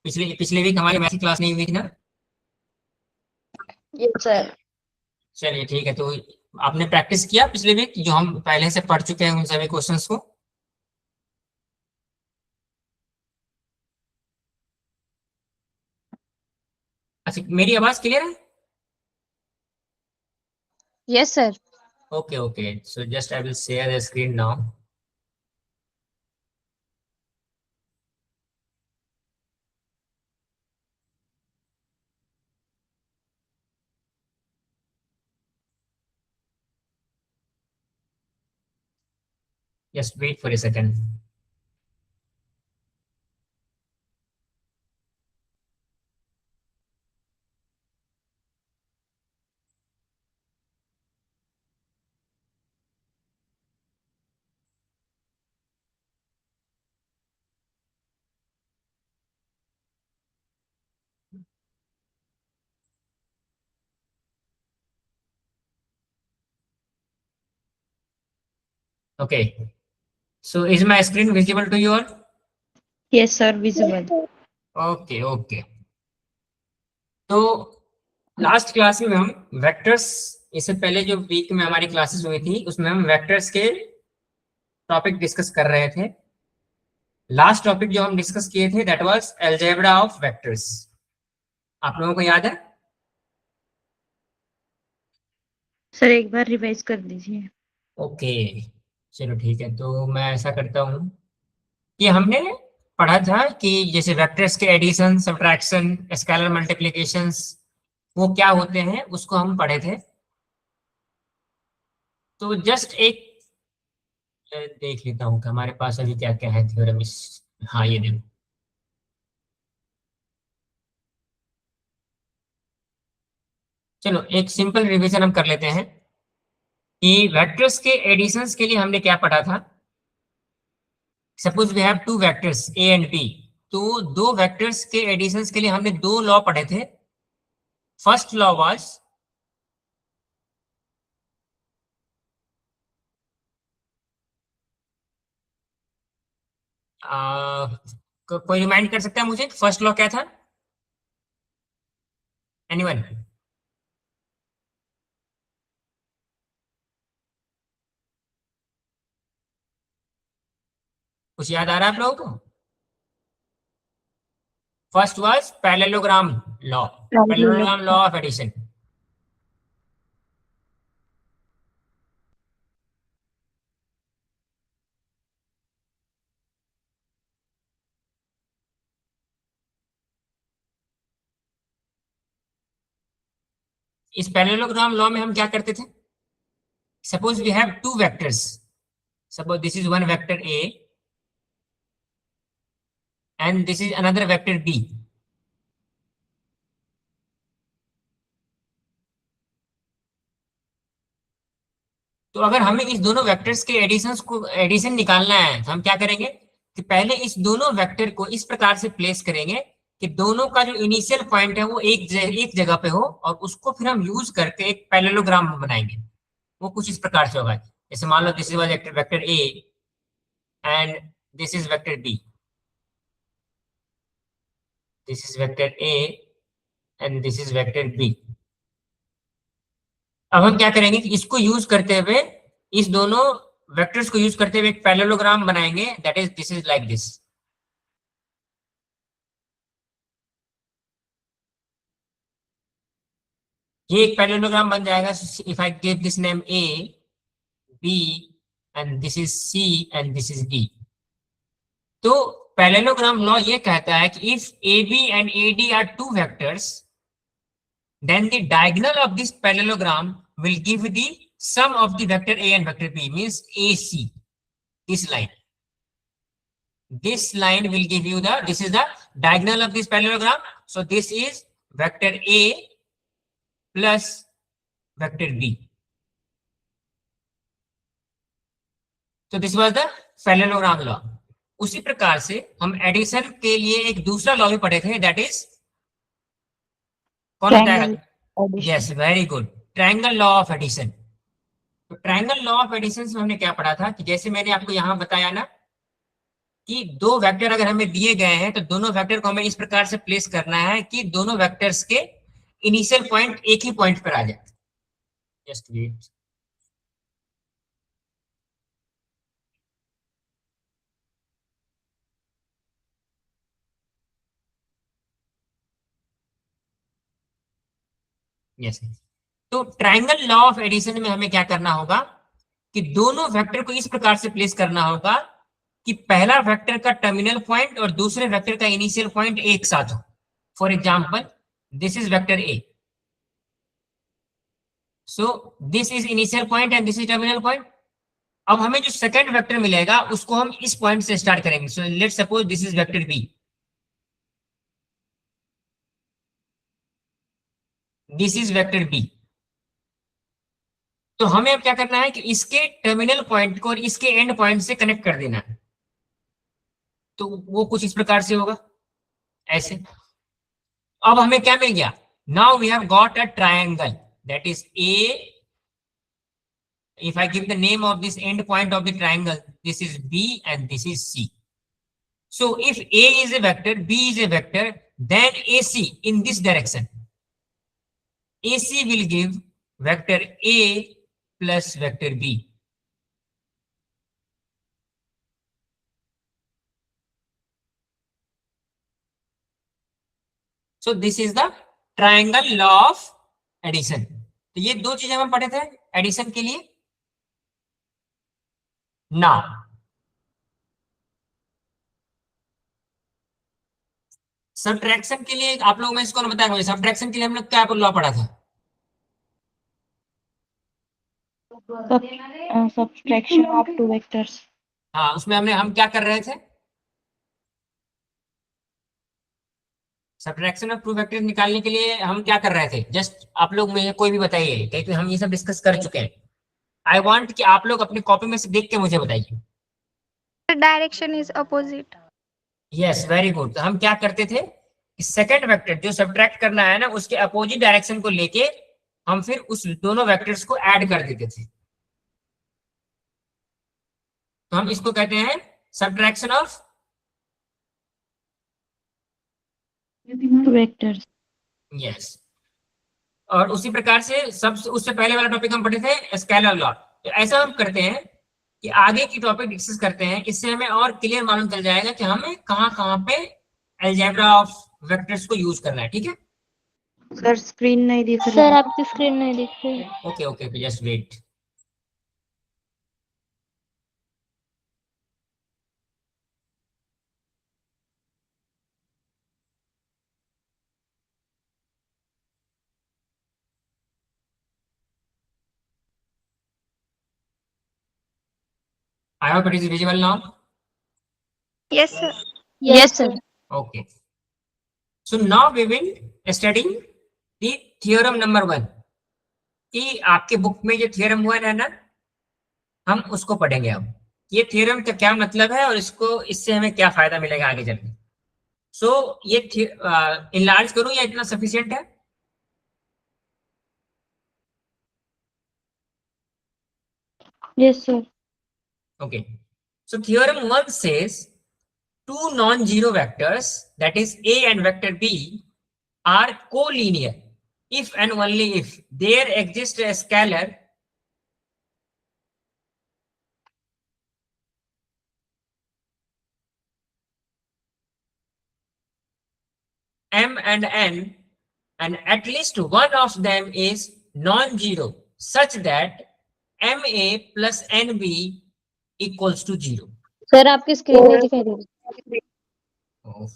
पिछले पिछले वीक हमारी मैथ की क्लास नहीं हुई थी ना। Yes sir. चलिए ठीक है, तो आपने प्रैक्टिस किया पिछले वीक जो हम पहले से पढ़ चुके हैं उन सभी क्वेश्चंस को। अच्छा, मेरी आवाज क्लियर है? Yes sir. Okay okay, so just I will share the screen now. Just wait for a second. Okay, so is my screen visible to you all? Yes sir, visible. Okay okay, तो last class में हम vectors, इससे पहले जो week में हमारी classes हुई थी उसमें हम वेक्टर्स के टॉपिक डिस्कस कर रहे थे। लास्ट टॉपिक जो हम डिस्कस किए थे that was algebra of vectors. आप लोगों को याद है? सर एक बार रिवाइज कर दीजिए। ओके, चलो ठीक है, तो मैं ऐसा करता हूँ कि हमने पढ़ा था कि जैसे वेक्टर्स के एडिशन, सब्ट्रैक्शन, स्केलर मल्टीप्लिकेशंस वो क्या होते हैं उसको हम पढ़े थे। तो जस्ट एक देख लेता हूँ कि हमारे पास अभी क्या क्या है थ्योरम इस। हाँ ये देखो, चलो एक सिंपल रिवीजन हम कर लेते हैं कि वेक्टर्स के एडिशंस के लिए हमने क्या पढ़ा था। Suppose we have two vectors A and b, तो दो वेक्टर्स के एडिशंस के लिए हमने दो लॉ पढ़े थे। फर्स्ट लॉ वाज कोई रिमाइंड कर सकता है मुझे फर्स्ट लॉ क्या था? एनीवन? कुछ याद आ रहा है आप लोगों को? First was parallelogram law, parallelogram law of addition. इस पैरेललोग्राम लॉ में हम क्या करते थे? Suppose we have two vectors, suppose this is one vector a and this is another vector b. तो अगर हमें इस दोनों वेक्टर्स के एडिशंस को एडिशन निकालना है तो हम क्या करेंगे कि पहले इस दोनों वेक्टर को इस प्रकार से प्लेस करेंगे कि दोनों का जो इनिशियल पॉइंट है वो एक जगह पे हो और उसको फिर हम यूज करके एक पैरेललोग्राम बनाएंगे। वो कुछ इस प्रकार से होगा, जैसे मान लो this is vector A and this is vector B, this is vector A and this is vector B. अब हम क्या करेंगे कि इसको यूज करते हुए, इस दोनों वेक्टर्स को यूज करते हुए एक पैरेललोग्राम बनाएंगे that is this is like this. ये एक पैरेललोग्राम बन जाएगा if I give this name A, B and this is C and this is D. तो पैरेललोग्राम लॉ ये कहता है कि if A B and A D are two vectors then the diagonal of this parallelogram will give the sum of the vector a and vector b, means AC. This line will give you the, this is the diagonal of this parallelogram, so this is vector a plus vector b. So this was the parallelogram law. उसी प्रकार से हम addition के लिए एक दूसरा law भी पढ़े थे, दैट इज कौन बताएगा? Yes, very good, triangle law of addition. तो ट्रायंगल लॉ ऑफ एडिशन में हमने क्या पढ़ा था कि जैसे मैंने आपको यहां बताया ना कि दो वेक्टर अगर हमें दिए गए हैं तो दोनों वेक्टर को हमें इस प्रकार से प्लेस करना है कि दोनों वेक्टर्स के इनिशियल पॉइंट एक ही पॉइंट पर आ जाए। Just wait. यस। तो ट्रायंगल लॉ ऑफ एडिशन में हमें क्या करना होगा कि दोनों वेक्टर को इस प्रकार से प्लेस करना होगा कि पहला वेक्टर का टर्मिनल पॉइंट और दूसरे वेक्टर का इनिशियल पॉइंट एक साथ हो। For example, this is vector A, so this is initial point and this is terminal point. अब हमें जो सेकंड वेक्टर मिलेगा उसको हम इस पॉइंट से स्टार्ट करेंगे। So let suppose this is vector B, this is vector b. तो हमें अब क्या करना है कि इसके टर्मिनल पॉइंट को और इसके एंड पॉइंट से कनेक्ट कर देना है। तो वो कुछ इस प्रकार से होगा, ऐसे। अब हमें क्या मिल गया? Now we have got a triangle that is A. If I give the name of this end point of the triangle, this is B and this is C. So if A is a vector, B is a vector, then AC in this direction, AC will give vector A plus vector B. So this is the triangle law of addition. तो ये दो चीजें हम पढ़े थे addition के लिए। Now subtraction के लिए आप लोगों में इसको बताया मुझे, सब्ट्रैक्शन के लिए हम लोग क्या लॉ पढ़ा था? Subtraction of two vectors. हाँ, उसमें हम क्या कर रहे थे? सब्ट्रैक्शन ऑफ टू वेक्टर निकालने के लिए हम क्या कर रहे थे? जस्ट आप लोग मुझे कोई भी बताइए, क्योंकि हम ये सब डिस्कस कर चुके हैं। आई वांट कि आप लोग अपनी कॉपी में से देख के मुझे बताइए। The direction is opposite. Yes, very good. तो हम क्या करते थे? सेकंड वेक्टर जो सब्ट्रैक्ट करना है ना, उसके अपोजिट डायरेक्शन को लेके हम फिर उस दोनों वेक्टर्स को ऐड कर देते थे। तो हम इसको कहते हैं subtraction of Two vectors. Yes. और उसी प्रकार से सब उससे पहले वाला टॉपिक हम पढ़े थे स्केलर लॉ। तो ऐसा हम करते हैं कि आगे की टॉपिक डिस्कस करते हैं, इससे हमें और क्लियर मालूम चल जाएगा कि हमें कहाँ कहाँ पे अलजेब्रा ऑफ वेक्टर्स को यूज करना है। ठीक है? सर स्क्रीन नहीं दिख रही सर है। आपकी स्क्रीन नहीं दिख रही है। Okay okay, just wait. I hope it is visible now. Yes, sir. Yes, sir. Okay. So now we will study the theorem number 1. कि आपके बुक में जो थ्योरम हुआ है ना, हम उसको पढ़ेंगे अब। ये थ्योरम का क्या मतलब है और इसको इससे हमें क्या फायदा मिलेगा आगे चलकर। सो ये इनलार्ज करूं या इतना सफिशिएंट है? Yes, sir. Okay. So theorem 1 says two non-zero vectors, that is A and vector B, are collinear if and only if there exists a scalar m and n, and at least one of them is non-zero, such that ma plus nb equals to 0. Sir आपकी screen नहीं दिखाई दे रही। Oh.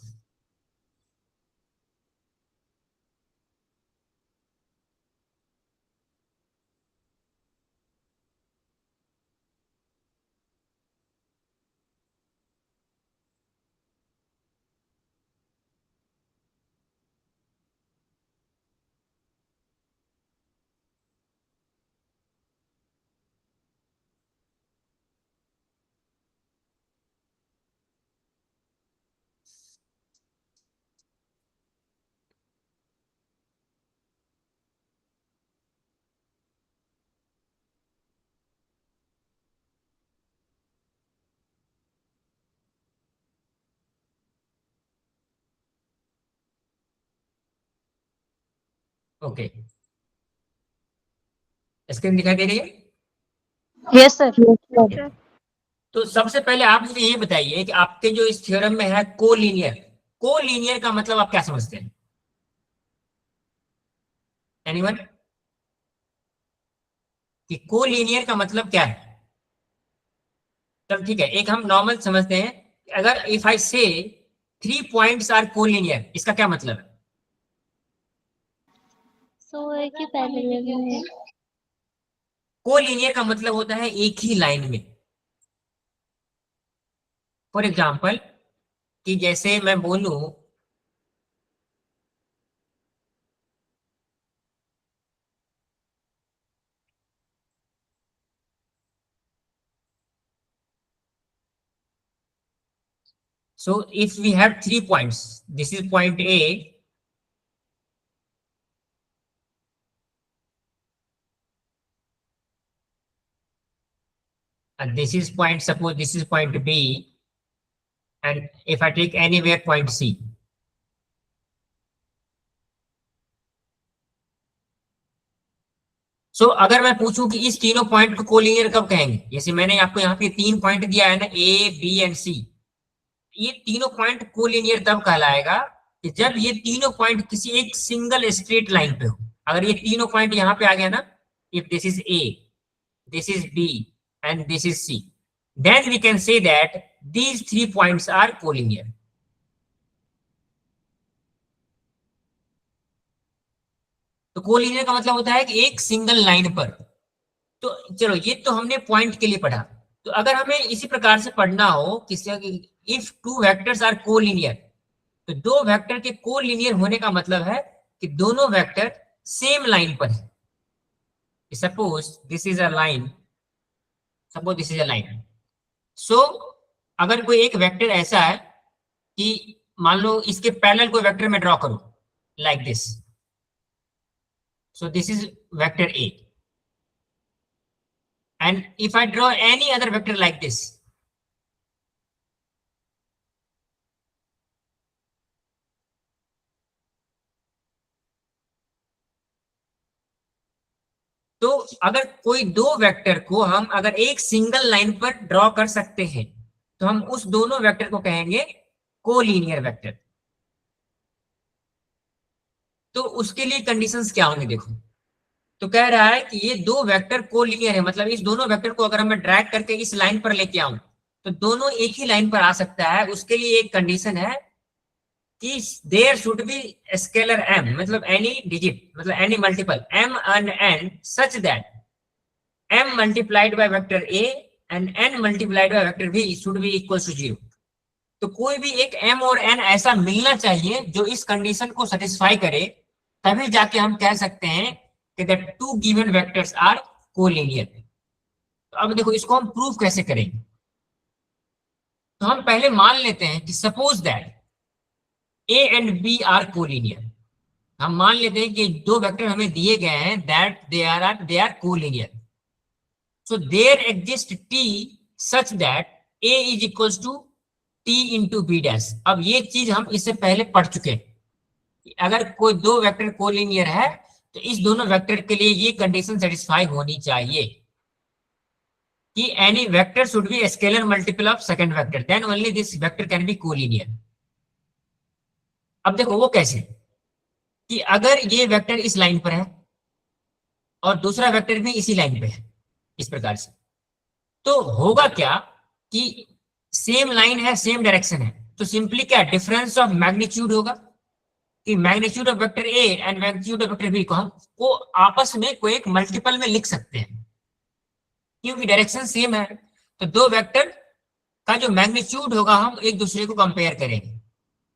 Okay, screen दिखाई दे रही है? Yes, sir. तो सबसे पहले आप मुझे ये बताइए कि आपके जो इस थ्योरम में है कोलिनियर, कोलिनियर का मतलब आप क्या समझते हैं? एनीवन? कि कोलिनियर का मतलब क्या है? चल ठीक है, एक हम नॉर्मल समझते हैं कि अगर इफ आई से 3 पॉइंट्स आर कोलिनियर, इसका क्या मतलब है? So एक ही पैरेलल में। कोलिनियर का मतलब होता है एक ही लाइन में। फॉर एग्जाम्पल, कि जैसे मैं बोलूं so if we have 3 points, this is point A, and this is point, suppose this is point B, and if I take anywhere point C. सो अगर मैं पूछूं कि इस तीनों पॉइंट को कोलिनियर कब कहेंगे, जैसे मैंने आपको यहाँ पे 3 पॉइंट दिया है ना, ए बी एंड सी, ये तीनों पॉइंट कोलिनियर तब कहलाएगा कि जब ये तीनों पॉइंट किसी एक सिंगल स्ट्रेट लाइन पे हो। अगर ये तीनों पॉइंट यहाँ पे आ गया ना, if this is A, this is B, and this is C, then we can say that these 3 points are collinear. तो कोलिनियर का मतलब होता है कि एक सिंगल लाइन पर। तो चलो ये तो हमने पॉइंट के लिए पढ़ा। तो अगर हमें इसी प्रकार से पढ़ना हो किसी, इफ 2 वेक्टर्स आर कोलिनियर, तो 2 वेक्टर के कोलिनियर होने का मतलब है कि दोनों वेक्टर सेम लाइन पर है। Suppose this is a line, suppose this is a line. So अगर कोई एक वेक्टर ऐसा है कि मान लो इसके पैरेलल कोई वेक्टर मैं ड्रॉ करूं like this, so this is vector A, and if I draw any other vector like this, तो अगर कोई 2 वेक्टर को हम अगर एक सिंगल लाइन पर ड्रॉ कर सकते हैं, तो हम उस दोनों वेक्टर को कहेंगे कोलिनियर वेक्टर। तो उसके लिए कंडीशंस क्या होंगे देखो। तो कह रहा है कि ये 2 वेक्टर कोलिनियर है, मतलब इस दोनों वेक्टर को अगर मैं ड्रैग करके इस लाइन पर लेके आऊं तो दोनों एक ही लाइन पर आ सकता है। उसके लिए एक कंडीशन है कि there should be scalar m, मतलब एनी डिजिट, मतलब any multiple m and n such that m multiplied by vector a and n multiplied by vector b should be equals to 0। तो कोई भी एक m और n ऐसा मिलना चाहिए जो इस कंडीशन को सेटिस्फाई करे, तभी जाके हम कह सकते हैं कि the 2 given vectors are collinear. तो अब देखो इसको हम प्रूफ कैसे करेंगे। तो हम पहले मान लेते हैं कि suppose that a and b are collinear. हम मान लेते हैं कि 2 वेक्टर हमें दिए गए हैं that they are collinear. So there exist t such that a is equals to t into b dash. अब ये चीज हम इससे पहले पढ़ चुके हैं। अगर कोई 2 वेक्टर कोलिनियर है तो इस दोनों वेक्टर के लिए ये कंडीशन सेटिस्फाई होनी चाहिए कि any vector should be scalar multiple of second vector, then only this vector can be collinear. अब देखो वो कैसे, कि अगर ये वेक्टर इस लाइन पर है और दूसरा वेक्टर भी इसी लाइन पे है इस प्रकार से, तो होगा क्या कि सेम लाइन है, सेम डायरेक्शन है, तो सिंपली क्या डिफरेंस ऑफ मैग्नीट्यूड होगा कि magnitude of vector A and magnitude of vector b को हम को आपस में कोई एक मल्टीपल में लिख सकते हैं क्योंकि डायरेक्शन सेम है। तो 2 वेक्टर का जो मैग्नीट्यूड होगा हम एक दूसरे को कंपेयर करेंगे।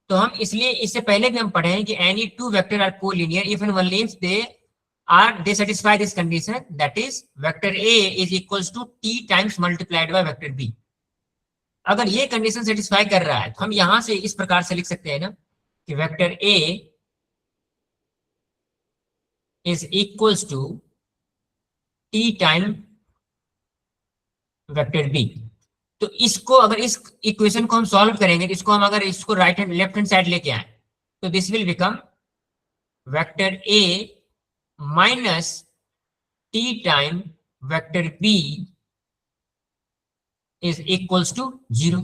तो हम इसलिए इससे पहले भी हम पढ़े हैं कि any 2 vector are collinear if and only if they satisfy this condition, that is vector a is equals to t times multiplied by vector b। अगर ये कंडीशन सेटिस्फाई कर रहा है तो हम यहां से इस प्रकार से लिख सकते हैं ना कि vector a is equals to t time vector b। तो इसको अगर इस इक्वेशन को हम सॉल्व करेंगे, इसको हम अगर इसको लेफ्ट हैंड साइड लेके आए तो this will become vector a minus t time vector b is equals to 0.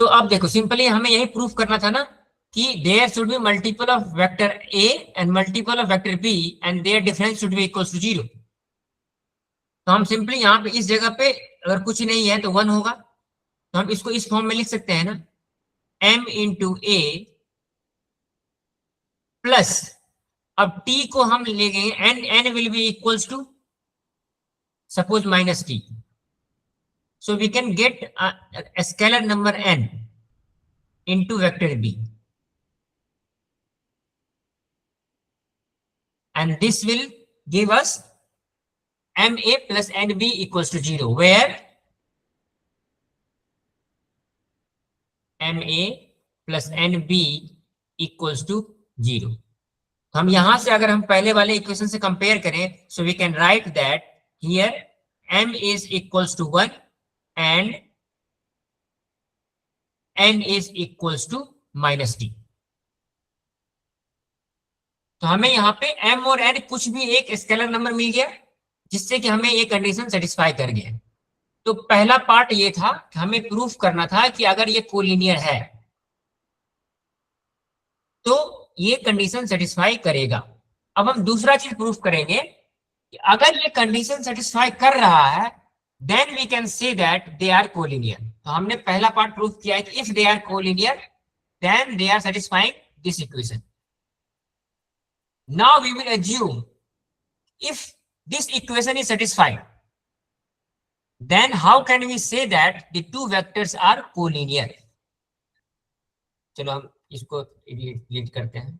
तो अब देखो सिंपली हमें यही प्रूफ करना था ना कि there should be multiple of vector A and multiple of vector B and their difference should be equals to 0. तो हम सिंपली यहाँ पे इस जगह पे अगर कुछ नहीं है तो 1 होगा, तो हम इसको इस फॉर्म में लिख सकते हैं ना, m इंटू ए प्लस, अब t को हम लेंगे n will be equals to suppose minus t. So we can get a scalar number n into vector b, and this will give us ma plus nb equals to 0, where ma plus nb equals to 0. हम यहां से अगर हम पहले वाले equation से compare करें, so we can write that here m is equals to 1 and n is equals to minus t. तो हमें यहाँ पे m और n कुछ भी एक स्केलर नंबर मिल गया जिससे कि हमें ये कंडीशन सेटिस्फाई कर गया. तो पहला पार्ट ये था कि हमें प्रूफ करना था कि अगर ये कोलिनियर है तो ये कंडीशन सेटिस्फाई करेगा. अब हम दूसरा चीज प्रूफ करेंगे कि अगर ये कंडीशन सेटिस्फाई कर रहा है then we can say that they are collinear. तो हमने पहला पार्ट प्रूफ किया है कि if they are collinear then they are satisfying this equation. Now we will assume if this equation is satisfied, then how can we say that the two vectors are collinear? चलो हम इसको delete करते हैं.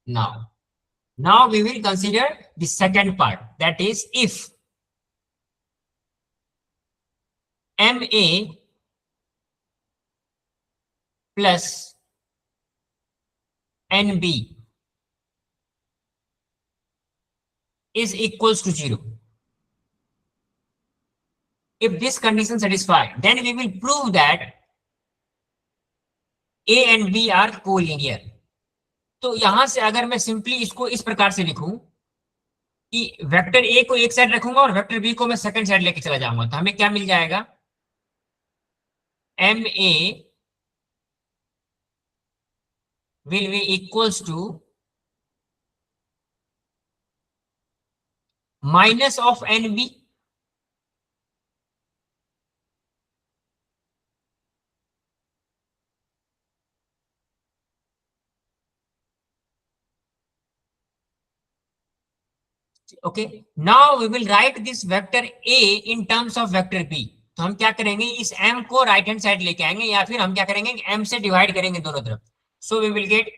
Now we will consider the second part, that is if ma plus nb is equals to 0. If this condition satisfied, then we will prove that a and b are collinear. तो यहां से अगर मैं simply इसको इस प्रकार से लिखूं कि वेक्टर ए को एक साइड रखूंगा और वेक्टर बी को मैं सेकंड साइड लेके चला जाऊंगा, तो हमें क्या मिल जाएगा, m a will be equals to minus of n b. Okay, now we will write this vector A in terms of vector B. तो हम क्या करेंगे, इस m को राइट हैंड साइड लेके आएंगे या फिर हम क्या करेंगे, m से डिवाइड करेंगे दोनों तरफ. So we will get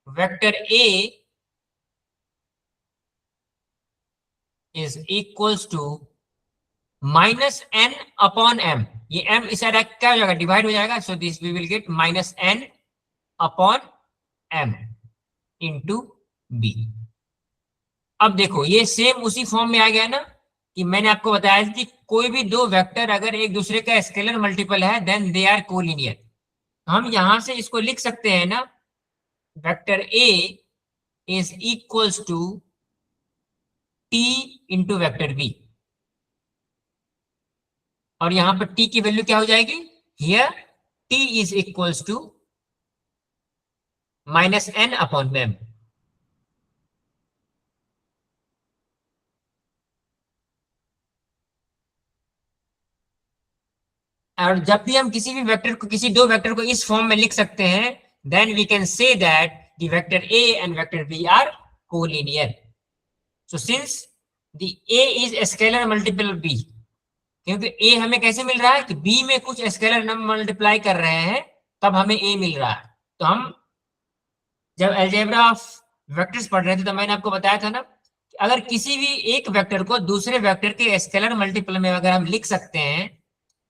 vector A is equals to minus n upon m. ये m इस साइड क्या हो जाएगा, डिवाइड हो जाएगा. So this we will get minus n upon m into b. अब देखो ये सेम उसी फॉर्म में आ गया ना कि मैंने आपको बताया कि कोई भी दो वेक्टर अगर एक दूसरे का स्केलर मल्टीपल है देन दे आर कोलिनियर. हम यहां से इसको लिख सकते हैं ना, vector A is equals to T into vector B, और यहां पर टी की वैल्यू क्या हो जाएगी, here T is equals to minus N upon M. और जब भी हम किसी भी वेक्टर को, किसी दो वेक्टर को इस फॉर्म में लिख सकते हैं, then we can say that the vector A and vector B are collinear. So since the A is scalar multiple of B, क्योंकि ए हमें कैसे मिल रहा है कि बी में कुछ स्केलर नंबर मल्टीप्लाई कर रहे हैं तब हमें ए मिल रहा है. तो हम जब अलजेब्रा ऑफ वेक्टर्स पढ़ रहे थे तो मैंने आपको बताया था ना कि अगर किसी भी एक वेक्टर को दूसरे वेक्टर के स्केलर मल्टीपल में अगर हम लिख सकते हैं,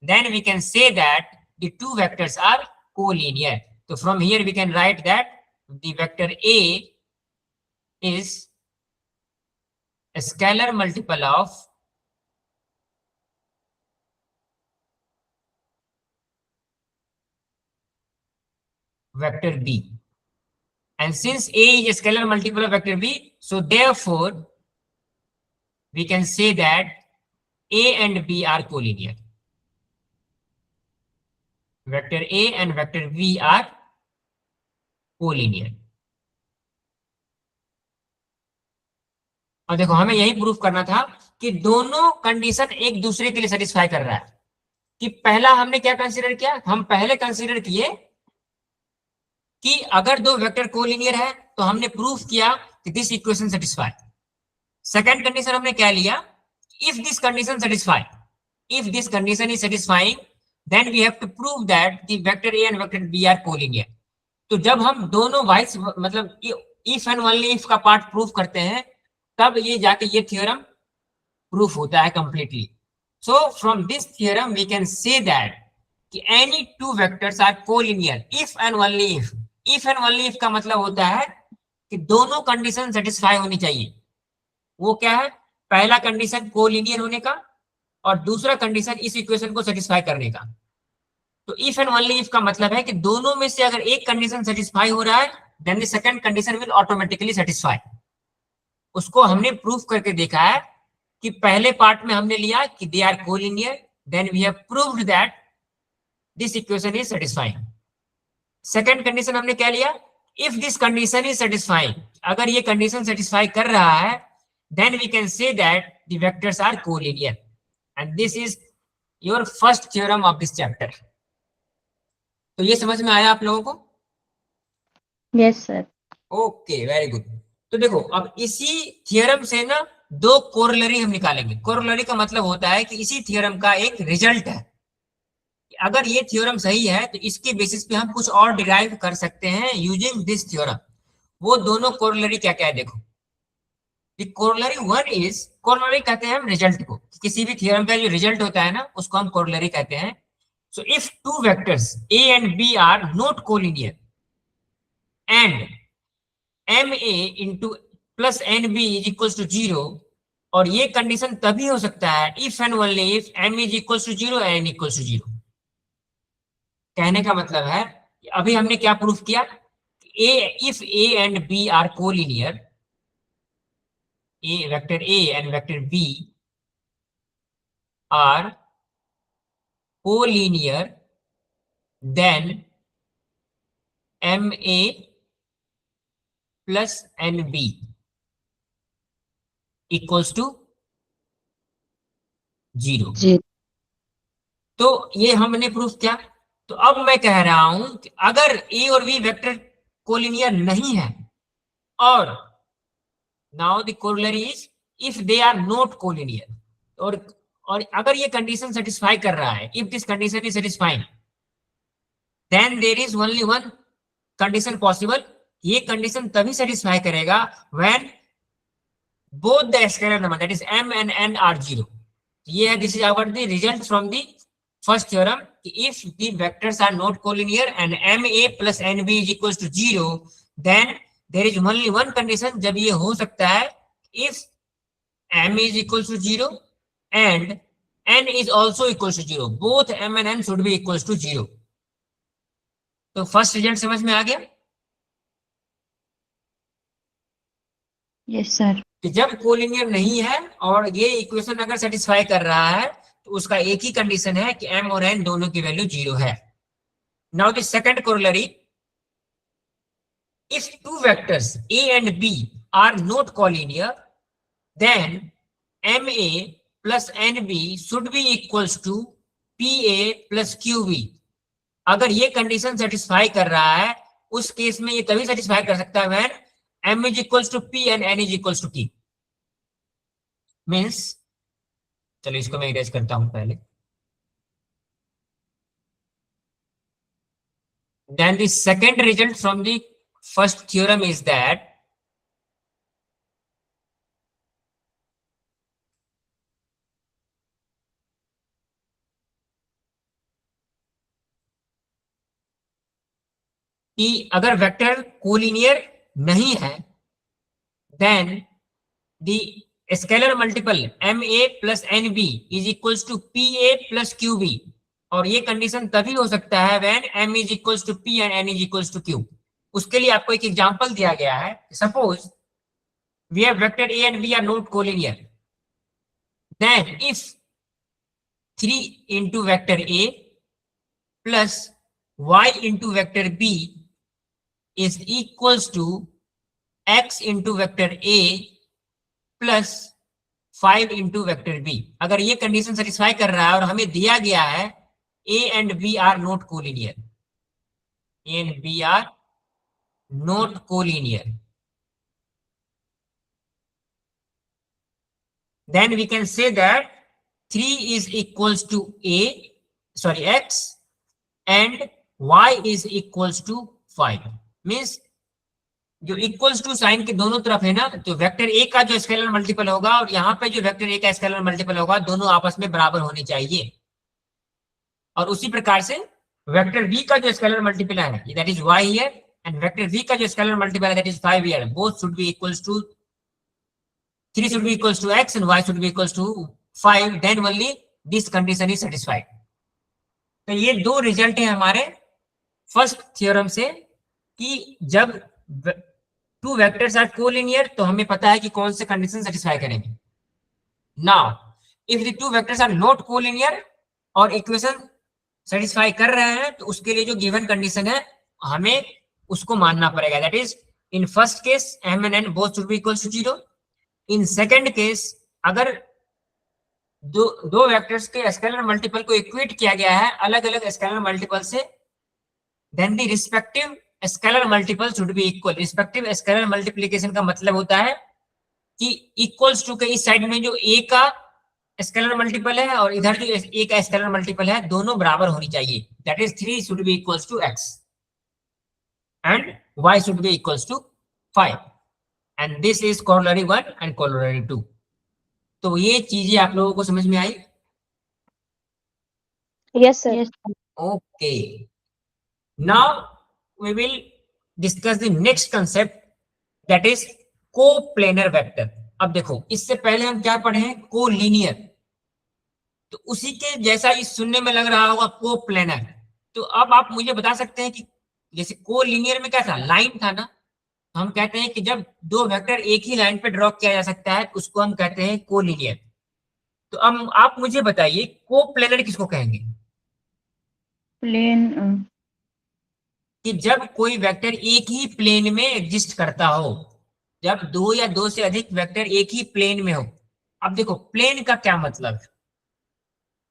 then we can say that the two vectors are collinear. So from here we can write that the vector A is scalar multiple of vector B. And since A is a scalar multiple of vector B, so therefore we can say that A and B are collinear. Vector A and vector B are collinear. और देखो हमें यही proof करना था कि दोनों condition एक दूसरे के लिए सेटिस्फाई कर रहा है। कि पहला हमने क्या कंसीडर किया, हम पहले कंसीडर किए कि अगर दो वेक्टर कोलिनियर है तो हमने प्रूफ किया कि this equation satisfy. Second condition हमने क्या लिया, if this condition satisfy, if this condition is satisfying then we have to prove that the vector A and vector B are collinear. तो जब हम दोनों वाइस मतलब इफ एंड ओनली इफ का part proof करते हैं तब ये जाके ये थ्योरम प्रूफ होता है completely. So from this theorem we can say that कि any two vectors are collinear if and only if. If and only if का मतलब होता है कि दोनों कंडीशन सेटिस्फाई होनी चाहिए। वो क्या है, पहला कंडीशन कोलिनियर होने का और दूसरा कंडीशन इस इक्वेशन को सेटिस्फाई करने का। तो इफ एंड ओनली इफ का मतलब है कि दोनों में से अगर एक कंडीशन सेटिस्फाई हो रहा है then the second condition will automatically satisfy. उसको हमने प्रूफ करके देखा है कि पहले पार्ट में हमने लिया कि they are collinear, then we have proved that this equation is satisfying. Second condition हमने क्या लिया, if this condition is satisfying, अगर ये कंडीशन सेटिस्फाई कर रहा है then we can say that the vectors are collinear and this is your first theorem of this chapter. तो ये समझ में आया आप लोगों को? Yes sir. Okay very good. तो देखो अब इसी थ्योरम से ना दो कोरोलरी हम निकालेंगे। कोरोलरी का मतलब होता है कि इसी थ्योरम का एक रिजल्ट है। अगर ये थ्योरम सही है तो इसके बेसिस पे हम कुछ और डिराइव कर सकते हैं यूजिंग दिस थ्योरम। वो दोनों कोरोलरी क्या क्या है देखो। कोरोलरी वन इज, कोरोलरी कहते हैं हम रिजल्ट को, किसी भी थ्योरम का जो रिजल्ट होता है ना उसको हम कोरोलरी कहते हैं। So if two vectors A and B are not collinear and MA into plus NB is equal to 0, और ये कंडीशन तभी हो सकता है if and only if M is equal to 0 N equal to 0। कहने का मतलब है अभी हमने क्या प्रूफ किया, if A and B are collinear, vector A and vector B are collinear then MA plus NB equals to 0। जी। तो ये हमने प्रूफ किया। तो अब मैं कह रहा हूं कि अगर ए और बी वेक्टर कोलिनियर नहीं है और now the corollary is if they are not collinear, और अगर ये कंडीशन सेटिस्फाई कर रहा है, if this condition is satisfying then there is only one condition possible. ये कंडीशन तभी सेटिस्फाई करेगा when both the scalar number that is M and N are 0. ये है, this is our the result from the first theorem, if the vectors are not collinear and MA plus NB is equals to 0 then there is only one condition जब ये हो सकता है if M is equals to 0 and N is also equals to 0, both M and N should be equals to 0। तो first result समझ में आ गया yes sir. कि जब कोलिनियर नहीं है और ये इक्वेशन अगर सेटिस्फाई कर रहा है तो उसका एक ही कंडीशन है कि M और N दोनों की वैल्यू 0 है। Now the second corollary, if two vectors A and B are not collinear then MA plus NB should be equals to PA plus QB। अगर ये कंडीशन सेटिस्फाई कर रहा है उस केस में ये तभी सेटिस्फाई कर सकता है when M is equals to P and N is equals to T। Means, चलो इसको मैं इरेज करता हूं पहले। Then the second result from the first theorem is that कि अगर वेक्टर कोलिनियर नहीं है then the scalar multiple MA plus NB is equals to PA plus QB, और ये कंडीशन तभी हो सकता है when M is equals to P and N is equals to Q। उसके लिए आपको एक एग्जांपल दिया गया है, suppose we have vector A and B are not collinear, then if 3 into vector A plus y into vector B is equals to x into vector A plus 5 into vector B। अगर ये condition satisfy कर रहा है और हमें दिया गया है A and B are not collinear, A and B are not collinear, then we can say that 3 is equals to x and y is equals to 5। Means जो इक्वल्स टू साइन के दोनों तरफ है ना, तो वेक्टर ए का जो scalar multiple होगा और यहाँ पे जो वेक्टर ए का स्केलर मल्टीपल होगा, दोनों आपस में बराबर होने चाहिए। और उसी प्रकार से वेक्टर बी का जो स्केलर मल्टीपल है that is y here, and vector v का जो स्केलर मल्टीपल है that is 5 here, both should be equals to 3 should be equals to x and y should be equals to 5, then only this condition is satisfied। तो ये दो result है हमारे first theorem से कि जब टू वेक्टर्स आर कोलिनियर तो हमें पता है कि कौन से कंडीशन सेटिस्फाई करेंगे। Now if the two vectors are not collinear और इक्वेशन सेटिस्फाई कर रहे हैं, तो उसके लिए जो गिवन कंडीशन है हमें उसको मानना पड़ेगा, that is in first case m and n both should be equals to 0। In second case अगर दो वेक्टर्स के स्केलर मल्टीपल को इक्वेट किया गया है अलग अलग स्केलर मल्टीपल से, then the respective scalar multiple should be equal. Respective scalar multiplication का मतलब होता है कि इक्वल्स टू के इस साइड में जो a का स्केलर मल्टीपल है और इधर जो a का स्केलर मल्टीपल है दोनों बराबर होनी चाहिए, that is 3 should be equals to x and y should be equals to 5, and this is corollary 1 and corollary 2। तो ये चीजें आप लोगों को समझ में आई? Yes, sir. Yes. Okay, now we will discuss the next concept that is coplanar vector. अब देखो इससे पहले हम क्या पढ़े हैं, कोलिनियर, तो उसी के जैसा इस सुनने में लग रहा होगा कोप्लेनर। तो अब आप मुझे बता सकते हैं कि जैसे कोलिनियर में क्या था, लाइन था ना, हम कहते हैं कि जब दो वेक्टर एक ही लाइन पे ड्रॉ किया जा सकता है उसको हम कहते हैं कोलिनियर। तो अब आप मुझे बताइए कोप्लेनर किसको कहेंगे? Plane. कि जब कोई वेक्टर एक ही प्लेन में एग्जिस्ट करता हो, जब दो या दो से अधिक वेक्टर एक ही प्लेन में हो। अब देखो प्लेन का क्या मतलब है,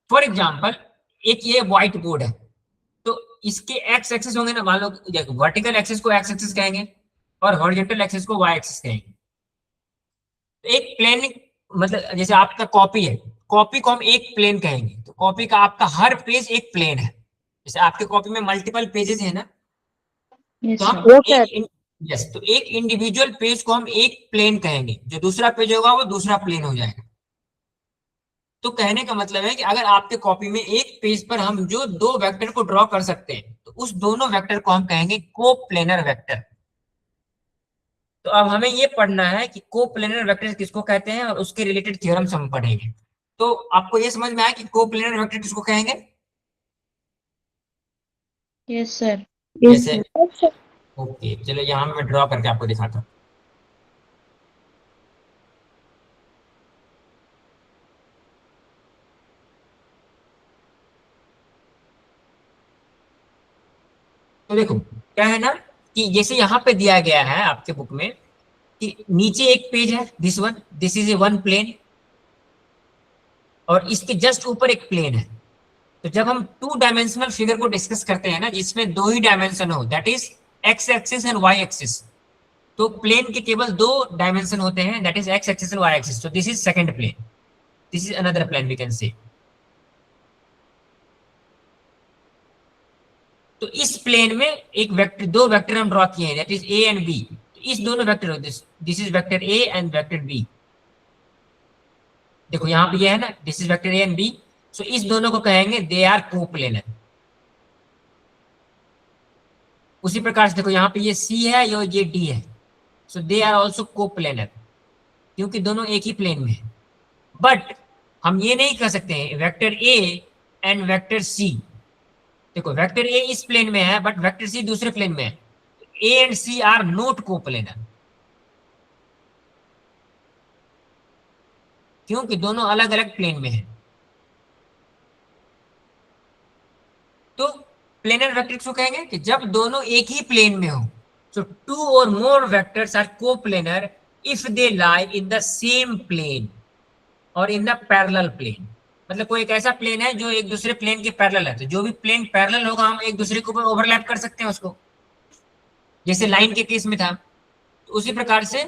फॉर एग्जाम्पल एक ये व्हाइट बोर्ड है, तो इसके एक्स एक्सिस होंगे ना, मान लो वर्टिकल एक्सिस को एक्स एक्सिस कहेंगे और हॉरिजॉन्टल एक्सिस को वाई एक्सिस कहेंगे। तो एक प्लेन मतलब जैसे आपका कॉपी है, कॉपी को हम एक प्लेन कहेंगे, तो कॉपी का आपका हर पेज एक प्लेन है। जैसे आपके कॉपी में मल्टीपल पेजेस है ना, Yes, तो sir. हम तो एक इंडिविजुअल पेज को हम एक प्लेन कहेंगे, जो दूसरा पेज होगा वो दूसरा प्लेन हो जाएगा। तो कहने का मतलब है कि अगर आपके कॉपी में एक पेज पर हम जो दो वेक्टर को ड्रॉ कर सकते हैं तो उस दोनों वेक्टर को हम कहेंगे कोप्लेनर वेक्टर। तो अब हमें ये पढ़ना है कि कोप्लेनर वेक्टर किसको कहते हैं और उसके रिलेटेड थ्योरम्स हम पढ़ेंगे। तो आपको ये समझ में आया कि कोप्लेनर वेक्टर किसको कहेंगे? Yes, sir. जैसे ओके, चलो यहाँ मैं ड्रॉ करके आपको दिखाता हूँ। तो देखो क्या है ना कि जैसे यहाँ पे दिया गया है आपके बुक में कि नीचे एक पेज है, this is a one plane, और इसके जस्ट ऊपर एक प्लेन है। तो जब हम टू डायमेंशनल फिगर को डिस्कस करते हैं ना जिसमें दो ही डायमेंशन हो, that is X axis and Y axis, तो प्लेन के केवल दो डायमेंशन होते हैं, that is X axis and Y axis. तो this is second plane, this is another plane we can say. तो इस प्लेन में एक वेक्टर, दो वेक्टर हम ड्रॉ किए हैं, that is A and B. इस दोनों vector, this is vector A and vector B. देखो यहाँ पे ये है ना, this is vector A and B, so इस दोनों को कहेंगे दे आर कोप्लेनर। उसी प्रकार से देखो यहाँ पे ये सी है, ये डी है, so they are also coplanar. क्योंकि दोनों एक ही प्लेन में है। बट हम ये नहीं कर सकते हैं vector A and vector C. देखो वेक्टर ए इस प्लेन में है बट वेक्टर सी दूसरे प्लेन में है। A and C are not coplanar, क्योंकि दोनों अलग अलग प्लेन में है। तो प्लेनर वेक्टर किसको कहेंगे कि जब दोनों एक ही प्लेन में हो। So two or more vectors are coplanar if they lie in the same plane or in the parallel plane. मतलब कोई एक ऐसा प्लेन है जो एक दूसरे प्लेन के पैरेलल है, तो जो भी प्लेन पैरेलल होगा हम एक दूसरे के ऊपर ओवरलैप कर सकते हैं उसको, जैसे लाइन के केस में था। तो उसी प्रकार से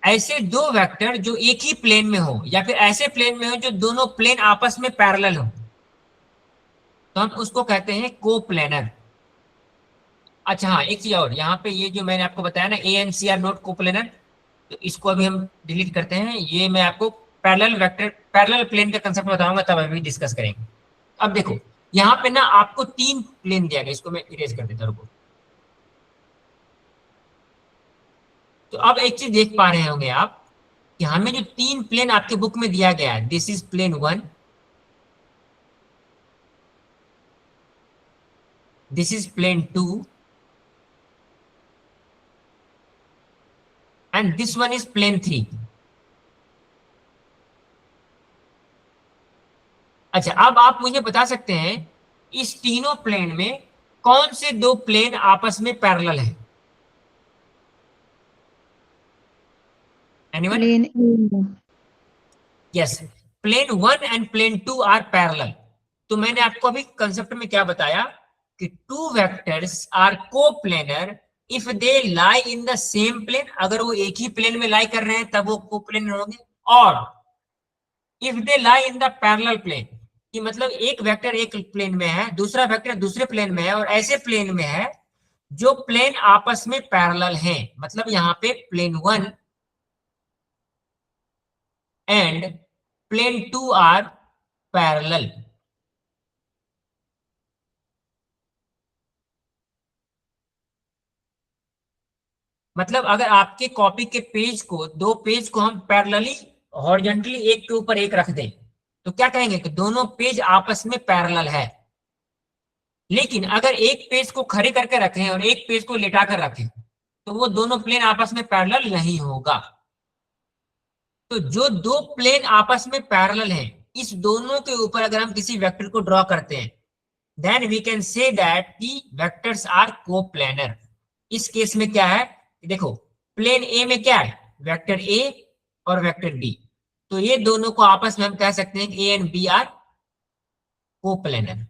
ऐसे दो वेक्टर जो एक ही प्लेन में हो या फिर ऐसे प्लेन में हो जो दोनों प्लेन आपस में पैरेलल हो, तो हम उसको कहते हैं कोप्लेनर। अच्छा हाँ, एक चीज और, यहाँ पे ये जो मैंने आपको बताया ना A and C are not coplanar, तो इसको अभी हम डिलीट करते हैं। ये मैं आपको पैरेलल वेक्टर पैरेलल प्लेन का कंसेप्ट बताऊंगा, तब अभी डिस्कस करेंगे। अब देखो यहाँ पे ना आपको 3 प्लेन दिया गया, इसको मैं इरेज कर देता हूँ। तो अब एक चीज देख पा रहे होंगे आप कि हमें जो 3 प्लेन आपके बुक में दिया गया है, this is plane 1, this is plane 2 and this one is plane 3। अच्छा, अब आप मुझे बता सकते हैं इस तीनों प्लेन में कौन से 2 प्लेन आपस में पैरेलल है? Anyone? Plane A. Yes, plane 1 and plane 2 are parallel. तो मैंने आपको अभी कंसेप्ट में क्या बताया कि 2 vectors are coplanar if they lie in the same plane. अगर वो एक ही प्लेन में लाई कर रहे हैं तब वो कोप्लेनर होंगे, और if they lie in the parallel plane, कि मतलब एक वेक्टर एक प्लेन में है, दूसरा वेक्टर दूसरे प्लेन में है, और ऐसे प्लेन में है जो प्लेन आपस में पैरेलल हैं। मतलब यहाँ पे plane 1 and plane 2 are parallel. मतलब अगर आपके कॉपी के पेज को, 2 पेज को हम पैरेलली हॉरिजॉन्टली एक के ऊपर एक रख दें, तो क्या कहेंगे कि दोनों पेज आपस में पैरेलल है। लेकिन अगर एक पेज को खड़े करके रखें और एक पेज को लेटा कर रखें, तो वो दोनों प्लेन आपस में पैरेलल नहीं होगा। तो जो 2 प्लेन आपस में पैरेलल हैं, इस दोनों के ऊपर अगर हम किसी वेक्टर को ड्रॉ करते हैं, then we can say that the vectors are coplanar. इस केस में क्या है, देखो प्लेन ए में क्या है, वेक्टर ए और वेक्टर बी, तो ये दोनों को आपस में हम कह सकते हैं A and B are coplanar.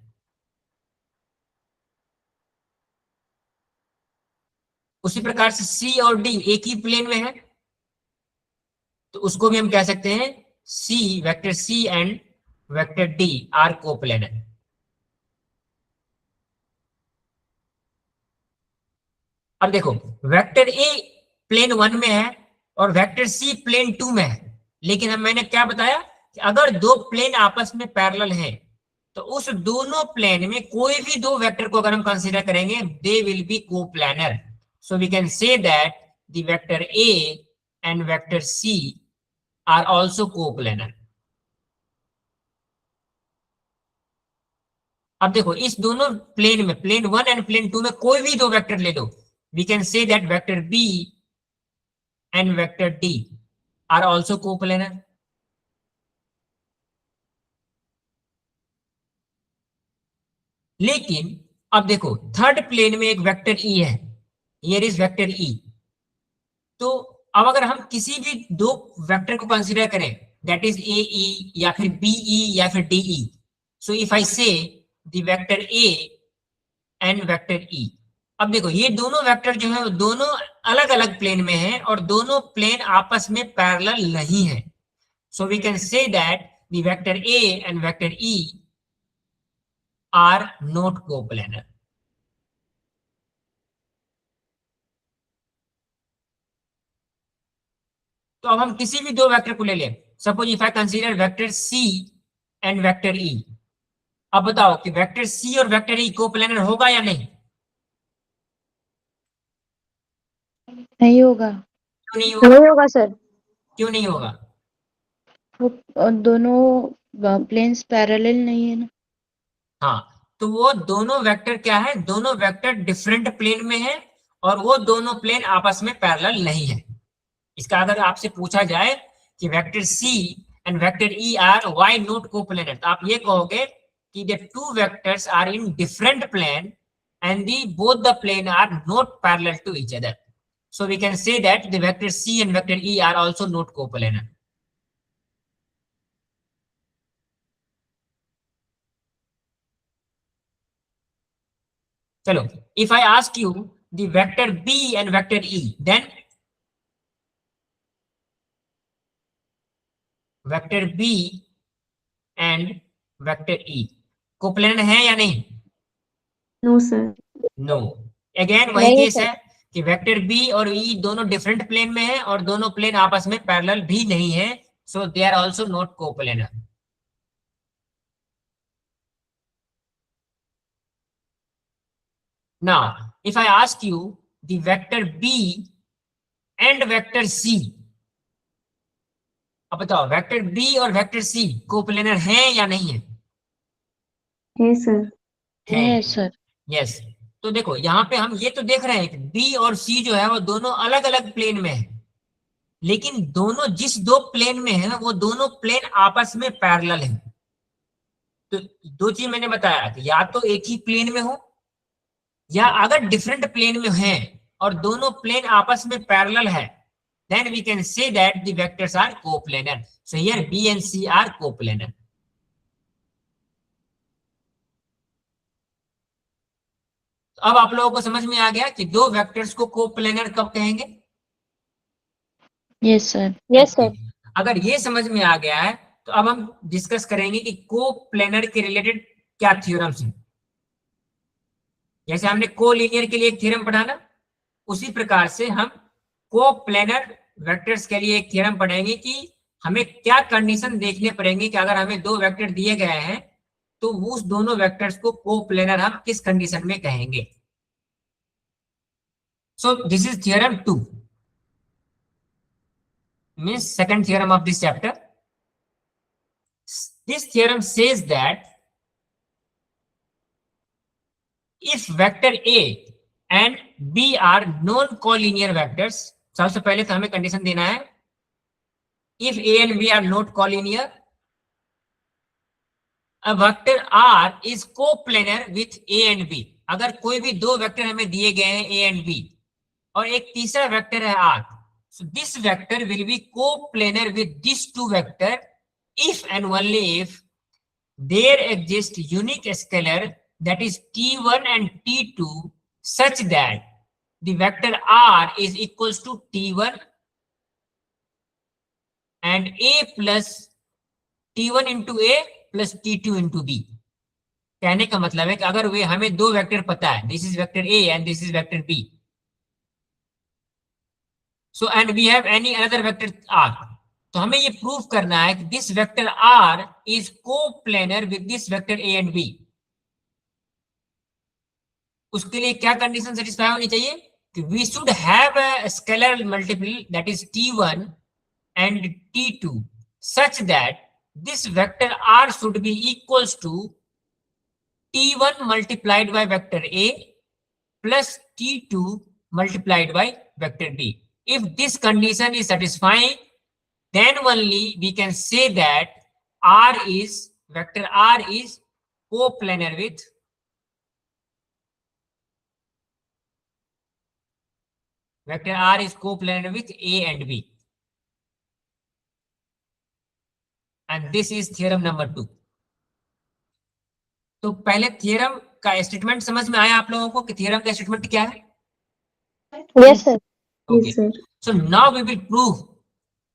उसी प्रकार से सी और डी एक ही प्लेन में है, तो उसको भी हम कह सकते हैं C, vector C and vector D are coplanar. अब देखो वेक्टर ए प्लेन 1 में है और वेक्टर सी प्लेन 2 में है, लेकिन अब मैंने क्या बताया कि अगर 2 प्लेन आपस में पैरेलल हैं, तो उस दोनों प्लेन में कोई भी 2 वेक्टर को अगर हम कंसीडर करेंगे, they will be coplanar. So we can say that the vector A and vector C are also coplanar. अब देखो इस दोनों प्लेन में, प्लेन 1 एंड प्लेन 2 में कोई भी 2 वेक्टर ले लो, we can say that vector B and vector D are also coplanar. लेकिन अब देखो थर्ड प्लेन में एक वेक्टर ई है, हियर इज वेक्टर ई। तो अब अगर हम किसी भी 2 वेक्टर को कंसीडर करें, दैट इज ए ई या फिर बी ई या फिर D E, so if I से the vector A and vector E, अब देखो ये दोनों वेक्टर जो है वो दोनों अलग अलग प्लेन में हैं और दोनों प्लेन आपस में पैरेलल नहीं है। So we can say that the vector A and vector E are not coplanar. तो अब हम किसी भी 2 वेक्टर को ले लें, suppose if I consider vector C and vector E. अब बताओ कि वेक्टर सी और वेक्टर ई कोप्लेनर होगा या नहीं? नहीं होगा। क्यों नहीं होगा? नहीं होगा सर। क्यों नहीं होगा? वो दोनों प्लेन्स पैरेलल नहीं है ना। हाँ, तो वो दोनों वेक्टर क्या है, दोनों वेक्टर डिफरेंट प्लेन में है और वो दोनों प्लेन आपस में पैरेलल नहीं है। इसका अगर आपसे पूछा जाए कि vector C and vector E are why not coplanar, तो आप ये कहोगे कि the two vectors are in different plane and the both the plane are not parallel to each other, so we can say that the vector c and vector e are also not coplanar. चलो, if I ask you the vector b and vector e, then vector b and vector e coplanar है या नहीं? No sir. No. Again वही नहीं case sir. है कि vector B और ई दोनों डिफरेंट प्लेन में है और दोनों प्लेन आपस में पैरेलल भी नहीं है, so they are also not coplanar. Now, if I ask you the vector b and vector c, अब बताओ वेक्टर बी और वेक्टर सी कोप्लेनर हैं या नहीं है? है सर। है सर। यस। तो देखो यहाँ पे हम ये तो देख रहे हैं कि बी और सी जो है वो दोनों अलग अलग प्लेन में है, लेकिन दोनों जिस दो प्लेन में है वो दोनों प्लेन आपस में पैरेलल है। तो दो चीज मैंने बताया कि या तो एक ही प्लेन में हो, या अगर डिफरेंट प्लेन में है और दोनों प्लेन आपस में पैरेलल है, then we can say that the vectors are coplanar. So here B and C are coplanar. अब आप लोगों को समझ में आ गया कि दो वेक्टर्स को कोप्लेनर कब कहेंगे? Yes sir. Yes sir. अगर ये समझ में आ गया है तो अब हम डिस्कस करेंगे कि कोप्लेनर के रिलेटेड क्या थ्योरम्स हैं। जैसे हमने कोलिनियर के लिए एक थ्योरम पढ़ा ना, उसी प्रकार से हम कोप्लेनर वेक्टर्स के लिए एक थ्योरम पढ़ेंगे कि हमें क्या कंडीशन देखने पड़ेंगे कि अगर हमें दो वेक्टर दिए गए हैं तो उस दोनों वेक्टर्स को कोप्लेनर हम किस कंडीशन में कहेंगे। So this is theorem 2, means second theorem of this chapter. This theorem says that if vector A and B are non-collinear vectors, सबसे पहले तो हमें कंडीशन देना है if A and B are not collinear, a vector R is coplanar with A and B। अगर कोई भी दो वेक्टर हमें दिए गए हैं A and B और एक तीसरा वेक्टर है R, so this vector will be coplanar with these two vector if and only if there exists unique scalar that is T1 and T2 such that the vector R is equals to T1 and A plus T1 into A plus T2 into B। कहने का मतलब है कि अगर वे हमें दो vector पता है, this is vector A and this is vector B, so and we have any another vector R, तो हमें ये प्रूव करना है कि this vector R is coplanar with this vector A and B। उसके लिए क्या कंडीशन सेटिस्फाई होनी चाहिए कि we should have a scalar multiple that is T1 and T2 such that this vector R should be equals to T1 multiplied by vector A plus T2 multiplied by vector B। If this condition is satisfying, then only we can say that vector R is coplanar with vector R is coplanar with A and B, and this is theorem number 2। तो पहले theorem का statement समझ में आया आप लोगों को कि थ्योरम का स्टेटमेंट क्या है? Yes sir. Okay, so now we will prove.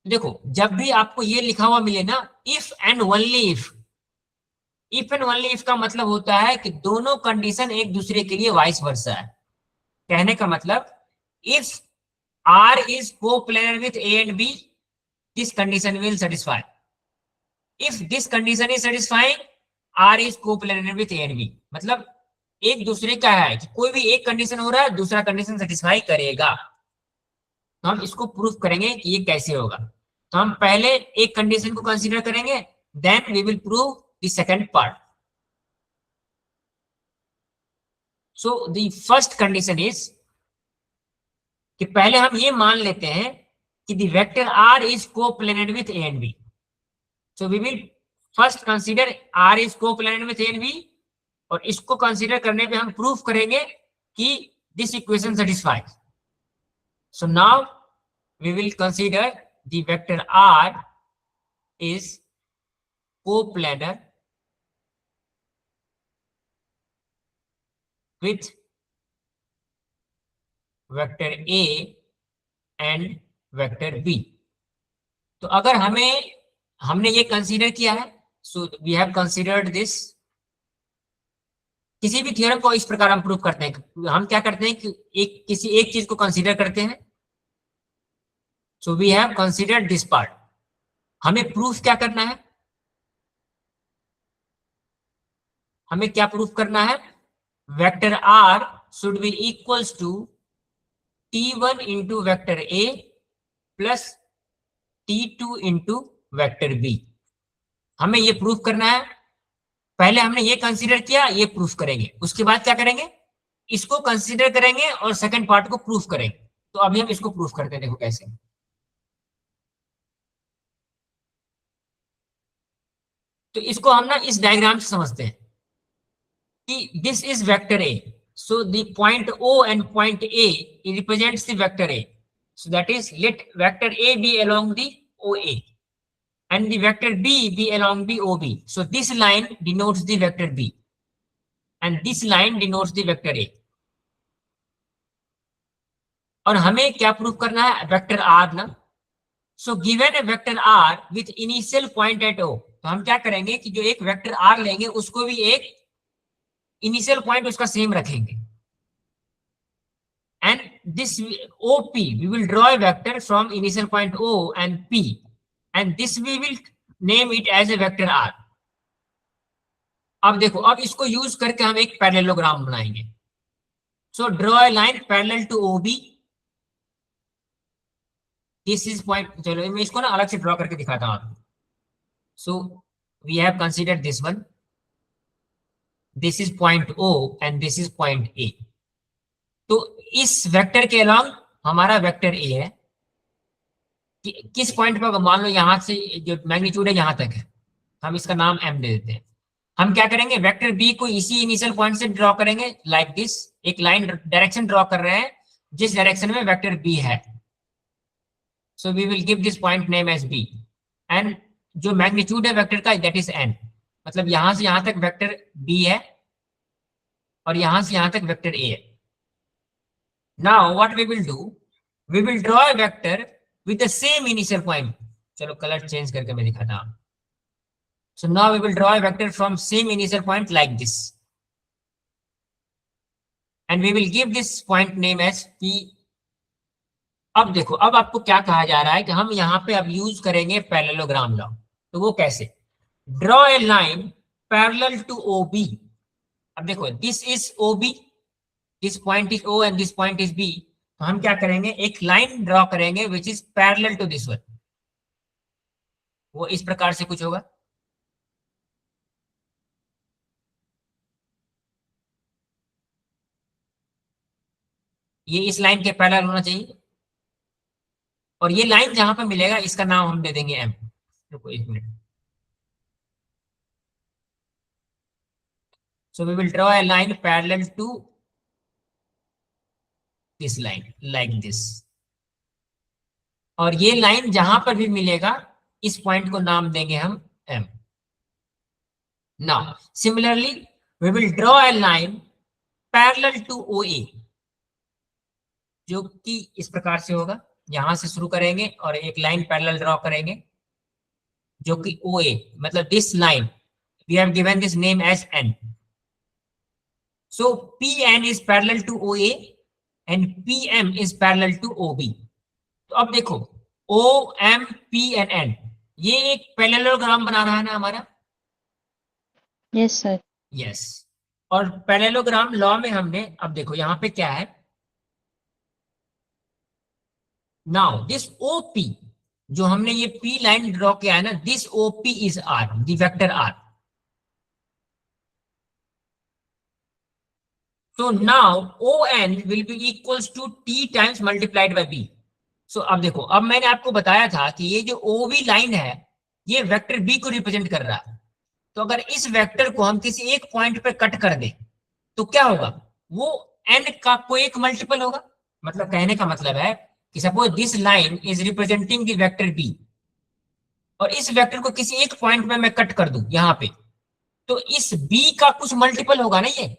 देखो जब भी आपको ये लिखा हुआ मिले ना if and only if, if and only if का मतलब होता है कि दोनों कंडीशन एक दूसरे के लिए वाइस वर्सा है। कहने का मतलब if R is coplanar with A and B, this condition will satisfy। If this condition is satisfying, R is coplanar with A and B, मतलब एक दूसरे का है कि कोई भी एक कंडीशन हो रहा है दूसरा कंडीशन सेटिस्फाई करेगा। तो हम इसको प्रूफ करेंगे कि ये कैसे होगा। तो हम पहले एक कंडीशन को कंसीडर करेंगे, then we will prove the second part. So the first condition is कि पहले हम ये मान लेते हैं कि the vector R is coplanar with A and B. So we will first consider R is coplanar with A and B, और इसको कंसीडर करने पे हम प्रूफ करेंगे कि this equation satisfies. So now we will consider the vector R is coplanar with vector A and vector B. तो अगर हमने ये कंसीडर किया है, so we have considered this. किसी भी थ्योरम को इस प्रकार हम प्रूव करते हैं. हम क्या करते हैं कि किसी एक चीज को कंसीडर करते हैं. So we have considered this part. हमें प्रूफ क्या करना है? हमें क्या प्रूफ करना है? Vector R should be equals to T1 into vector A plus T2 into vector B. हमें ये प्रूफ करना है. पहले हमने ये कंसीडर किया, ये प्रूफ करेंगे. उसके बाद क्या करेंगे? इसको कंसीडर करेंगे और सेकंड पार्ट को प्रूफ करेंगे. तो अभी हम इसको प्रूफ करते हैं. देखो कैसे. तो इसको हम ना इस डायग्राम से समझते हैं कि this is vector A. So the point O and point A represents the vector A. So that is, let vector A be along the OA and the vector B be along the OB. So this line denotes the vector B and this line denotes the vector A. और हमें क्या proof करना है? Vector R ना. So given a vector R with initial point at O, तो हम क्या करेंगे कि जो एक वेक्टर R लेंगे उसको भी एक इनिशियल पॉइंट उसका सेम रखेंगे. And this OP we will draw a vector from initial point O and P, and this we will name it as a vector R. अब देखो, अब इसको यूज करके हम एक पैरेललोग्राम बनाएंगे. So draw a line parallel to OB. This is point. चलो मैं इसको ना अलग से ड्रॉ करके दिखाता हूं आपको. So we have considered this one. This is point O and this is point A. तो इस वेक्टर के अलॉन्ग हमारा वेक्टर A है. किस पॉइंट पर? मान लो यहां से जो मैग्नीट्यूड है यहां तक है, हम इसका नाम M दे देते हैं. हम क्या करेंगे? वेक्टर B को इसी इनिशियल पॉइंट से ड्रॉ करेंगे लाइक दिस. एक लाइन डायरेक्शन ड्रॉ कर रहे हैं जिस डायरेक्शन में वेक्टर B है. So we will give this point name as B, and जो मैग्नीट्यूड है वेक्टर का दैट इज N. मतलब यहां से यहां तक वेक्टर B है और यहां से यहां तक वेक्टर A है. Now what we will do, we will draw a vector with the same initial point. चलो कलर चेंज करके मैं दिखाता हूं. So now we will draw a vector from same initial point like this, and we will give this point name as P. अब देखो, अब आपको क्या कहा जा रहा है कि हम यहाँ पे अब यूज करेंगे पैरेललोग्राम लॉ. तो वो कैसे? Draw a line parallel to OB. अब देखो, this is OB, this point is O and this point is B. तो हम क्या करेंगे? एक लाइन ड्रॉ करेंगे which is parallel to this one. वो इस प्रकार से कुछ होगा. ये इस लाइन के पैरेलल होना चाहिए, और ये लाइन जहां पर मिलेगा इसका नाम हम दे देंगे M. रुको एक minute. So we will draw a line parallel to this line like this. और ये लाइन जहां पर भी मिलेगा इस पॉइंट को नाम देंगे हम M. Now similarly we will draw a line parallel to OA, जो कि इस प्रकार से होगा. यहां से शुरू करेंगे और एक लाइन पैरेलल ड्रॉ करेंगे जो कि OA, मतलब this line we have given this name as N. So PN is parallel to OA and PM is parallel to OB. तो अब देखो, OM, P and N ये एक पैरेललोग्राम बना रहा है ना हमारा. Yes, sir. यस. और पैरेललोग्राम लॉ में हमने, अब देखो यहाँ पे क्या है. नाउ दिस OP जो हमने ये P लाइन ड्रॉ किया है ना, this OP is R, the vector R. So now ON will be equals to T times multiplied by B. So अब देखो, अब मैंने आपको बताया था कि ये जो OB लाइन है ये वेक्टर B को रिप्रेजेंट कर रहा है. तो अगर इस वेक्टर को हम किसी एक पॉइंट पे कट कर दें तो क्या होगा, वो N का कोई एक मल्टीपल होगा. मतलब कहने का मतलब है कि suppose this line is representing the vector B, और इस वेक्टर को किसी एक पॉइंट में मैं कट कर दूं यहाँ पे, तो इस B का कुछ मल्टीपल होगा ना. ये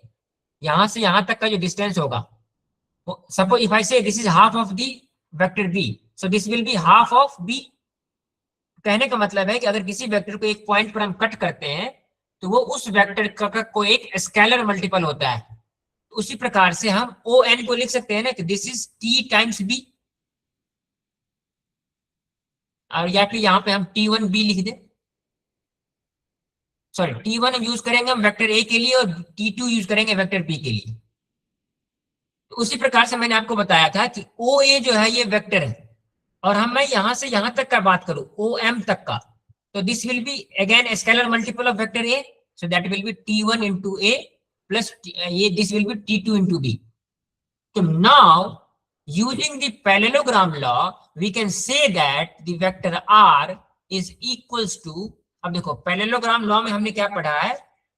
यहां से यहां तक का जो डिस्टेंस होगा, suppose if I say this is half of the vector B, so this will be half of B. कहने का मतलब है कि अगर किसी वेक्टर को एक पॉइंट पर हम कट करते हैं तो वो उस वेक्टर का कोई एक स्केलर मल्टीपल होता है. उसी प्रकार से हम ओ एन को लिख सकते हैं ना कि this is t times b, और या फिर यहाँ पे हम T1 B लिख दें. सॉरी, T1 यूज करेंगे हम वेक्टर ए के लिए और T2 यूज करेंगे वेक्टर बी के लिए. तो उसी प्रकार से मैंने आपको बताया था कि ओ ए जो है ये वेक्टर है, और हम मैं यहां से यहां तक का बात करूं ओ एम तक का, तो this will be again scalar multiple of vector A, so that will be T1 into A plus ये this will be T2 into B. तो now using the parallelogram law we can say that the vector r is equals to, अब देखो parallelogram law में हमने क्या पढ़ा है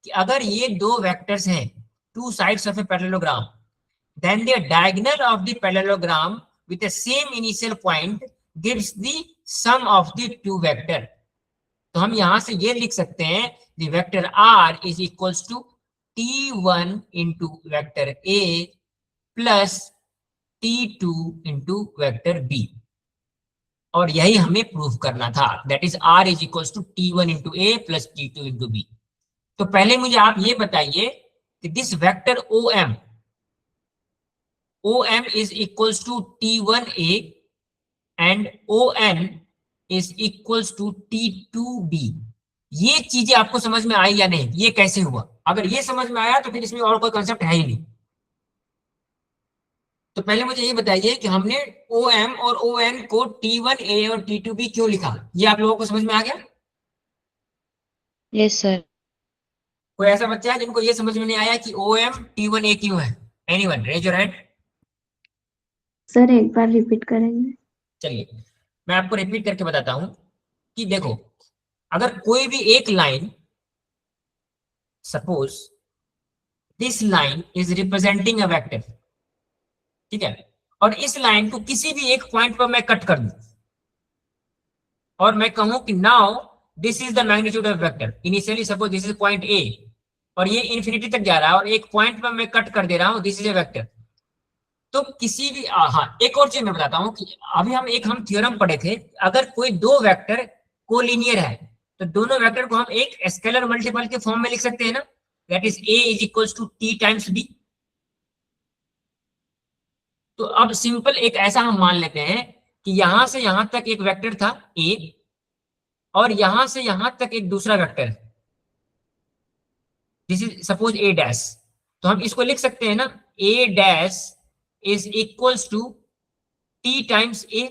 कि अगर ये दो वेक्टर्स हैं, two sides of a parallelogram, then the diagonal of the parallelogram with the same initial point gives the sum of the two vector. तो हम यहां से ये लिख सकते हैं the vector r is equals to T1 into vector a plus T2 into vector b. और यही हमें प्रूफ करना था, that is r is equals to T1 into A plus T2 into B. तो पहले मुझे आप ये बताइए कि this vector OM is equals to T1A and ON is equals to T2B. ये चीजें आपको समझ में आई या नहीं, ये कैसे हुआ? अगर ये समझ में आया तो फिर इसमें और कोई कंसेप्ट है ही नहीं. तो पहले मुझे ये बताइए कि हमने OM और ON को T1A और T2B क्यों लिखा, ये आप लोगों को समझ में आ गया? Yes sir. कोई ऐसा बच्चा है जिनको ये समझ में नहीं आया कि OM T1A क्यों है? Anyone raise your hand. Sir एक बार रिपीट करेंगे? चलिए मैं आपको रिपीट करके बताता हूं कि देखो, अगर कोई भी एक line, suppose this line is representing a vector, ठीक है, और इस लाइन को किसी भी एक पॉइंट पर मैं कट कर दूं और मैं कहूं कि now this is the magnitude of vector. Initially suppose this is point A और ये इंफिनिटी तक जा रहा है और एक पॉइंट पर मैं कट कर दे रहा हूं, दिस इज ए वेक्टर. तो किसी भी हाँ, एक और चीज मैं बताता हूं कि अभी हम थ्योरम पढ़े थे, अगर कोई दो वेक्टर कोलिनियर है तो दोनों वेक्टर को हम एक स्केलर मल्टीपल के फॉर्म में लिख सकते हैं ना, that is a is equals to T times b. तो अब सिंपल एक ऐसा हम मान लेते हैं कि यहां से यहां तक एक वेक्टर था ए और यहां से यहां तक एक दूसरा vector, this is suppose A dash. तो हम इसको लिख सकते हैं ना, A dash is equals to T times A.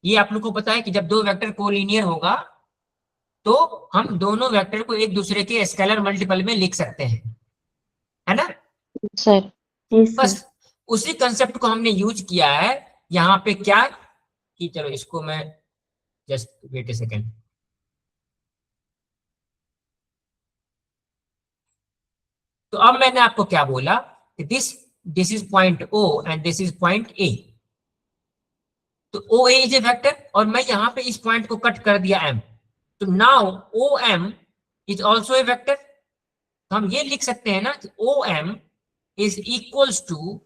ये आप लोग को पता है कि जब दो वेक्टर कोलिनियर होगा तो हम दोनों वेक्टर को एक दूसरे के स्केलर मल्टीपल में लिख सकते हैं, है ना सर. यस बस सर. उसी कंसेप्ट को हमने यूज किया है यहाँ पे. क्या कि चलो इसको मैं जस्ट वेट ए सेकेंड. तो अब मैंने आपको क्या बोला कि this is point O and this is point A. तो OA इज ए वेक्टर और मैं यहां पे इस पॉइंट को कट कर दिया M, तो now OM is also a vector. तो हम ये लिख सकते हैं ना कि OM is equals to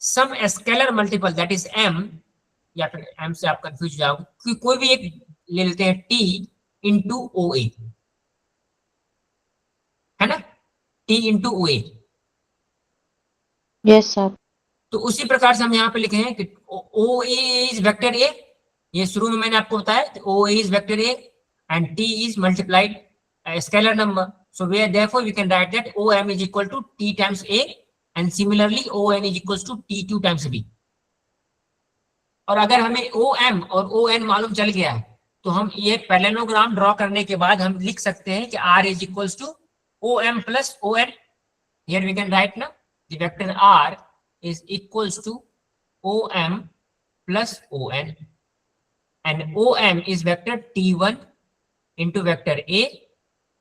some scalar multiple that is M, या फिर M से आप कंफ्यूज जाओगे क्योंकि कोई भी एक ले लेते हैं T इंटू OA, है ना, T into OA. Yes sir. तो उसी प्रकार से हम यहाँ पे लिखे हैं कि OA इज वेक्टर A, ये शुरू में मैंने आपको बताया OA is vector A and T is multiplied scalar number, so where therefore we can write that OM is equal to T times A and similarly ON is equals to T2 times B. और अगर हमें O M और O N मालूम चल गया है तो हम ये पैरेललोग्राम ड्रॉ करने के बाद हम लिख सकते हैं कि r is equals to O M plus O N. Here we can write ना the vector r is equals to O M plus O N, and O M is vector t1 into vector a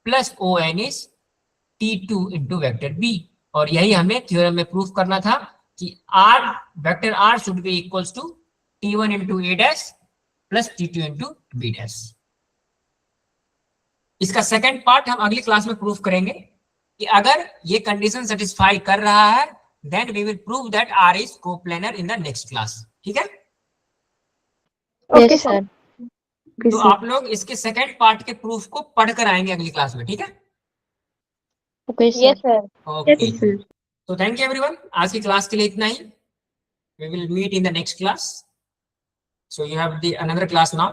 plus o n is t2 into vector b. और यही हमें theorem में proof करना था कि r vector r should be equals to t1 into a dash plus t2 into b dash. इसका second part हम अगली क्लास में प्रूफ करेंगे कि अगर ये कंडीशन सेटिस्फाई कर रहा है then we will prove that r is coplanar in the next class. ठीक है? Yes, sir. Okay, तो sir. आप लोग इसके सेकंड पार्ट के प्रूफ को पढ़कर आएंगे अगली क्लास में. ठीक है? Okay, sir. Yes, sir. Okay. Yes, sir. तो थैंक यू एवरीवन. आज की क्लास के लिए इतना ही. We will meet in the next class. So you have the another class now.